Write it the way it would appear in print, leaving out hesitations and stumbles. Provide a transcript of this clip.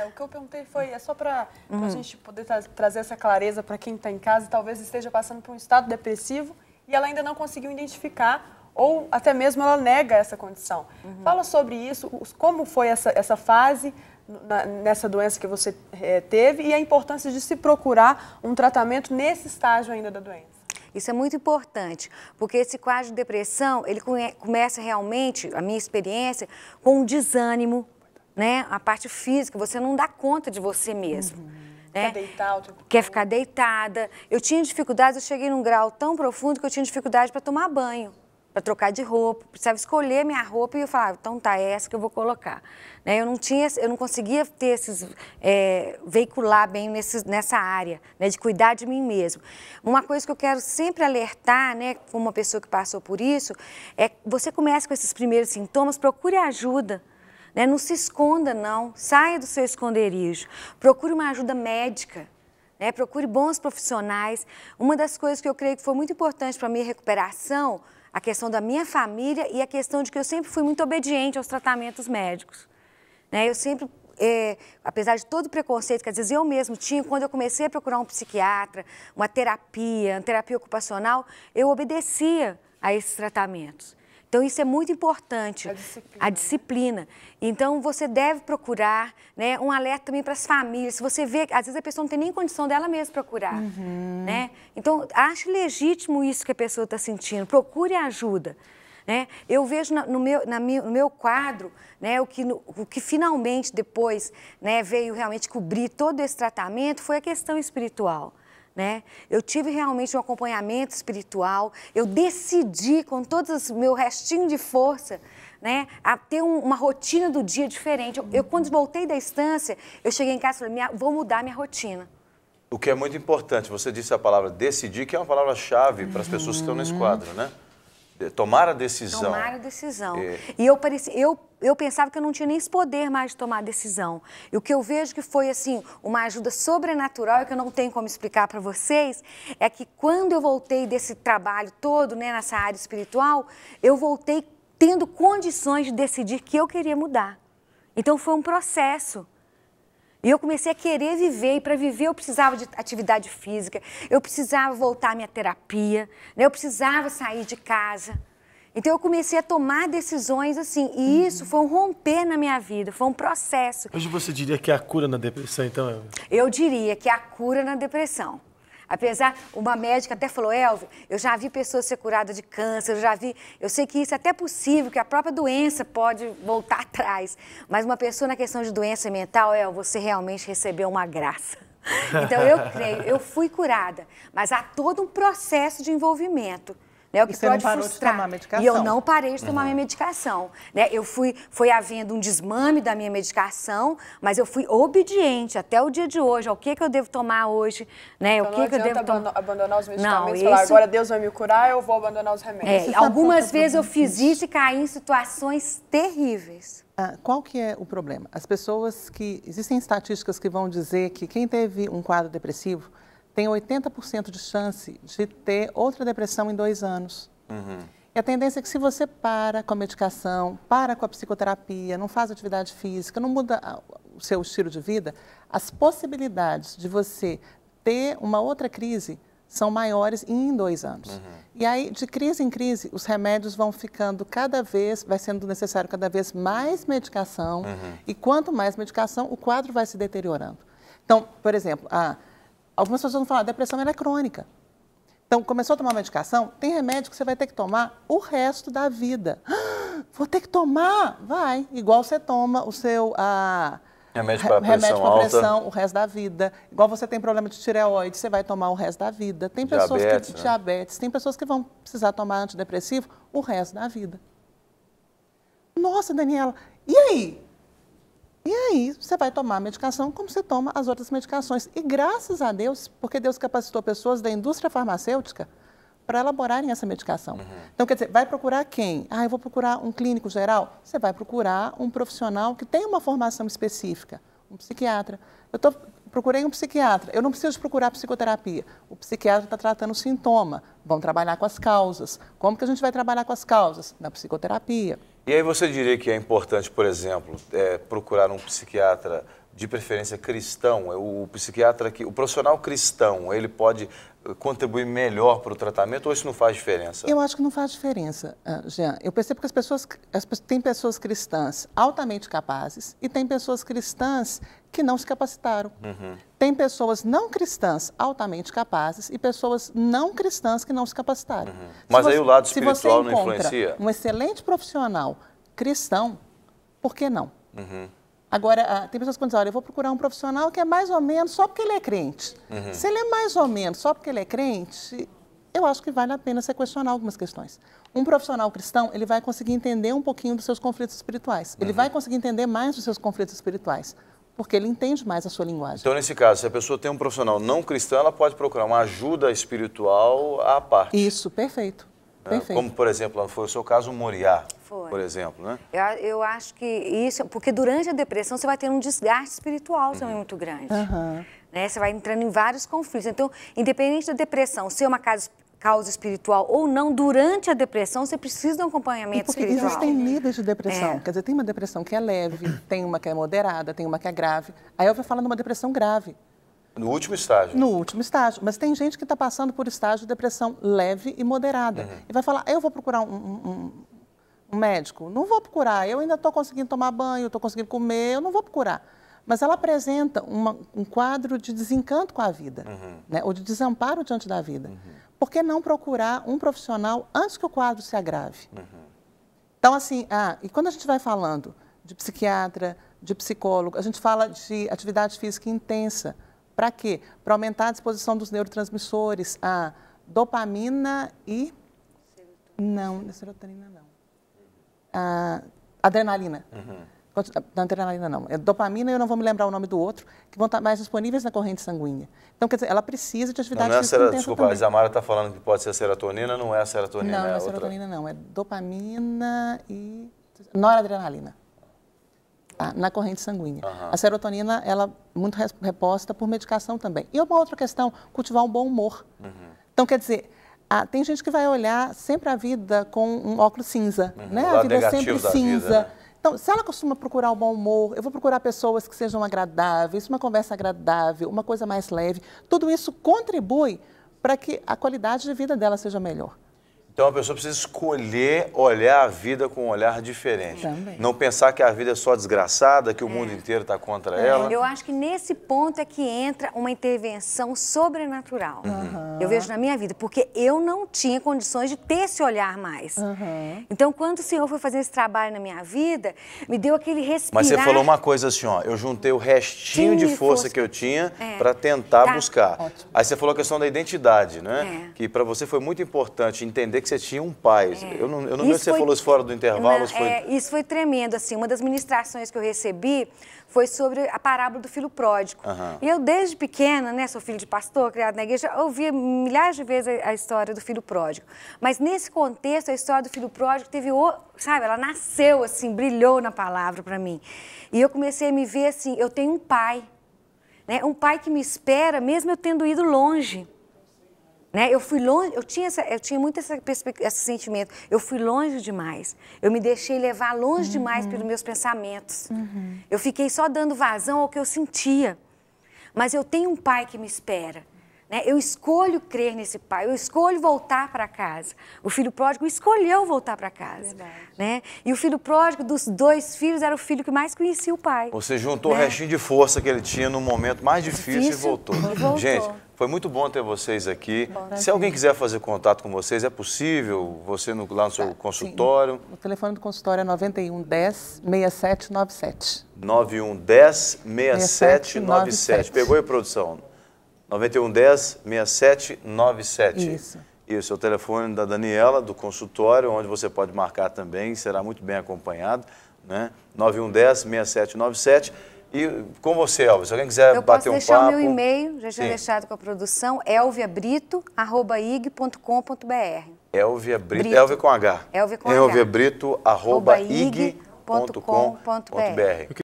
O que eu perguntei foi, é só para a gente poder trazer essa clareza para quem está em casa e talvez esteja passando por um estado depressivo e ela ainda não conseguiu identificar ou até mesmo ela nega essa condição. Fala sobre isso, como foi essa fase nessa doença que você teve e a importância de se procurar um tratamento nesse estágio ainda da doença. Isso é muito importante, porque esse quadro de depressão, ele começa realmente, a minha experiência, com um desânimo, né? A parte física, você não dá conta de você mesmo. Né? Quer ficar deitada. Eu tinha dificuldades, eu cheguei num grau tão profundo que eu tinha dificuldade para tomar banho, para trocar de roupa, precisava escolher minha roupa e eu falava, então tá, é essa que eu vou colocar. Né? Eu não conseguia ter veicular bem nessa área, né, de cuidar de mim mesmo. Uma coisa que eu quero sempre alertar, né, como uma pessoa que passou por isso, é que você começa com esses primeiros sintomas, procure ajuda. Né? Não se esconda, não. Saia do seu esconderijo. Procure uma ajuda médica. Né? Procure bons profissionais. Uma das coisas que eu creio que foi muito importante para a minha recuperação, a questão da minha família e a questão de que eu sempre fui muito obediente aos tratamentos médicos. Né? Eu sempre, apesar de todo o preconceito que às vezes eu mesmo tinha, quando eu comecei a procurar um psiquiatra, uma terapia ocupacional, eu obedecia a esses tratamentos. Então, isso é muito importante, a disciplina. Então, você deve procurar, né, um alerta também para as famílias. Se você vê, às vezes a pessoa não tem nem condição dela mesma procurar. Né? Então, ache legítimo isso que a pessoa está sentindo, procure ajuda. Né? Eu vejo no meu quadro, né, o que finalmente depois, né, veio realmente cobrir todo esse tratamento foi a questão espiritual. Né? Eu tive realmente um acompanhamento espiritual, eu decidi com todo o meu restinho de força, né, a ter uma rotina do dia diferente. Eu quando voltei da estância, eu cheguei em casa e falei, vou mudar minha rotina. O que é muito importante, você disse a palavra decidir, que é uma palavra-chave para as pessoas que estão nesse quadro, né? Tomar a decisão. Tomar a decisão. E eu pensava que eu não tinha nem esse poder mais de tomar a decisão. E o que eu vejo que foi, assim, uma ajuda sobrenatural, e que eu não tenho como explicar para vocês, é que quando eu voltei desse trabalho todo, né, nessa área espiritual, eu voltei tendo condições de decidir que eu queria mudar. Então, foi um processo. E eu comecei a querer viver, e para viver eu precisava de atividade física, eu precisava voltar à minha terapia, né? Eu precisava sair de casa. Então eu comecei a tomar decisões assim, e isso foi um romper na minha vida, foi um processo. Hoje você diria que é a cura na depressão, então, Elvia? Eu diria que é a cura na depressão. Apesar, uma médica até falou, Elvia, eu já vi pessoas ser curadas de câncer, eu sei que isso é até possível, que a própria doença pode voltar atrás. Mas uma pessoa na questão de doença mental, você realmente recebeu uma graça. Então eu creio, eu fui curada, mas há todo um processo de envolvimento. Né, o que você pode não parou frustrar. de tomar medicação. E eu não parei de tomar minha medicação. Né? Foi havendo um desmame da minha medicação, mas eu fui obediente até o dia de hoje. O que eu devo tomar hoje? Né? Então, o que eu devo tomar? Abandonar os medicamentos e não, falar, agora Deus vai me curar, eu vou abandonar os remédios. Algumas vezes eu fiz isso e caí em situações terríveis. Qual que é o problema? As pessoas existem estatísticas que vão dizer que quem teve um quadro depressivo tem 80% de chance de ter outra depressão em 2 anos. E a tendência é que se você para com a medicação, para com a psicoterapia, não faz atividade física, não muda o seu estilo de vida, as possibilidades de você ter uma outra crise são maiores em 2 anos. E aí, de crise em crise, os remédios vão ficando vai sendo necessário cada vez mais medicação, e quanto mais medicação, o quadro vai se deteriorando. Então, por exemplo, algumas pessoas vão falar, a depressão ela é crônica. Então, começou a tomar medicação, tem remédio que você vai ter que tomar o resto da vida. Vou ter que tomar? Vai. Igual você toma o seu remédio para pressão o resto da vida. Igual você tem problema de tireoide, você vai tomar o resto da vida. Tem pessoas diabetes, tem pessoas que vão precisar tomar antidepressivo o resto da vida. Nossa, Daniela, e aí? E aí, você vai tomar a medicação como você toma as outras medicações. E graças a Deus, porque Deus capacitou pessoas da indústria farmacêutica para elaborarem essa medicação. Então, quer dizer, vai procurar quem? Eu vou procurar um clínico geral? Você vai procurar um profissional que tem uma formação específica, um psiquiatra. Procurei um psiquiatra, eu não preciso procurar psicoterapia. O psiquiatra está tratando o sintoma, vamos trabalhar com as causas. Como que a gente vai trabalhar com as causas? Na psicoterapia. E aí você diria que é importante, por exemplo, procurar um psiquiatra de preferência cristão, o psiquiatra, o profissional cristão, ele pode contribuir melhor para o tratamento ou isso não faz diferença? Eu acho que não faz diferença, Jean. Eu percebo que tem pessoas cristãs altamente capazes e tem pessoas cristãs que não se capacitaram. Tem pessoas não cristãs altamente capazes e pessoas não cristãs que não se capacitaram. Mas aí o lado espiritual se você não influencia? Um excelente profissional cristão, por que não? Agora, tem pessoas que dizem, olha, eu vou procurar um profissional que é mais ou menos só porque ele é crente. Se ele é mais ou menos só porque ele é crente, eu acho que vale a pena você questionar algumas questões. Um profissional cristão, ele vai conseguir entender um pouquinho dos seus conflitos espirituais. Ele vai conseguir entender mais dos seus conflitos espirituais, porque ele entende mais a sua linguagem. Então, nesse caso, se a pessoa tem um profissional não cristão, ela pode procurar uma ajuda espiritual à parte. Isso, perfeito. Perfeito. Como, por exemplo, foi o seu caso, o Moriá, Foi. por exemplo, né? Eu acho que isso, porque durante a depressão você vai ter um desgaste espiritual também muito grande. Né? Você vai entrando em vários conflitos. Então, independente da depressão ser uma causa espiritual ou não, durante a depressão você precisa de um acompanhamento espiritual. Existem níveis de depressão. Quer dizer, tem uma depressão que é leve, tem uma que é moderada, tem uma que é grave. Aí eu vou falar de uma depressão grave. No último estágio. No último estágio. Mas tem gente que está passando por estágio de depressão leve e moderada. E vai falar, eu vou procurar um médico. Não vou procurar, eu ainda estou conseguindo tomar banho, estou conseguindo comer, eu não vou procurar. Mas ela apresenta um quadro de desencanto com a vida, né? Ou de desamparo diante da vida. Por que não procurar um profissional antes que o quadro se agrave? Então, assim, e quando a gente vai falando de psiquiatra, de psicólogo, a gente fala de atividade física intensa. Para quê? Para aumentar a disposição dos neurotransmissores, a dopamina e... Não, serotonina não. A adrenalina. Não, adrenalina não. É dopamina e eu não vou me lembrar o nome do outro, que vão estar mais disponíveis na corrente sanguínea. Então, quer dizer, ela precisa de atividade física intensa desculpa, também. a Isamara está falando que pode ser a serotonina, não é a serotonina. Não, não é serotonina não. É dopamina e noradrenalina. Na corrente sanguínea. A serotonina, ela é muito reposta por medicação também. E uma outra questão, cultivar um bom humor. Então, quer dizer, tem gente que vai olhar sempre a vida com um óculos cinza, né? A vida é sempre cinza. Vida, né? Então, se ela costuma procurar o bom humor, eu vou procurar pessoas que sejam agradáveis, uma conversa agradável, uma coisa mais leve. Tudo isso contribui para que a qualidade de vida dela seja melhor. Então, a pessoa precisa escolher olhar a vida com um olhar diferente. Também. Não pensar que a vida é só desgraçada, que o mundo inteiro está contra ela. Eu acho que nesse ponto é que entra uma intervenção sobrenatural. Eu vejo na minha vida, porque eu não tinha condições de ter esse olhar mais. Então, quando o Senhor foi fazer esse trabalho na minha vida, me deu aquele respirar. Mas você falou uma coisa assim, ó, eu juntei o restinho de força que eu tinha para tentar buscar. Ótimo. Aí você falou a questão da identidade, né? Que para você foi muito importante entender que você tinha um pai. Eu não lembro se você falou isso fora do intervalo. Isso foi tremendo, assim. Uma das ministrações que eu recebi foi sobre a parábola do filho pródigo. E eu, desde pequena, né, sou filho de pastor, criado na igreja, ouvia milhares de vezes a história do filho pródigo. Mas nesse contexto, a história do filho pródigo teve, sabe, ela nasceu assim, brilhou na palavra para mim. E eu comecei a me ver assim, eu tenho um pai, né, um pai que me espera, mesmo eu tendo ido longe. Né? Eu fui longe, eu tinha muito esse sentimento. Eu fui longe demais. Eu me deixei levar longe demais pelos meus pensamentos. Eu fiquei só dando vazão ao que eu sentia. Mas eu tenho um pai que me espera. Né? Eu escolho crer nesse pai, eu escolho voltar para casa. O filho pródigo escolheu voltar para casa. Né? E o filho pródigo dos 2 filhos era o filho que mais conhecia o pai. Você juntou o restinho de força que ele tinha no momento mais difícil e voltou. Gente, foi muito bom ter vocês aqui. Se alguém quiser fazer contato com vocês, é possível? Você lá no seu consultório? Sim. O telefone do consultório é 9110-6797. 9110-6797. Pegou aí, produção? 9110-6797. Isso. Isso, é o telefone da Daniela, do consultório, onde você pode marcar também, será muito bem acompanhado, né? 9110-6797. E com você, Elvia, se alguém quiser bater um papo... Eu posso deixar o meu e-mail, já tinha deixado com a produção, elviabrito@ig.com.br. Elvia Brito, Elvia com H. Elvia com H. elviabrito@ig.com.br.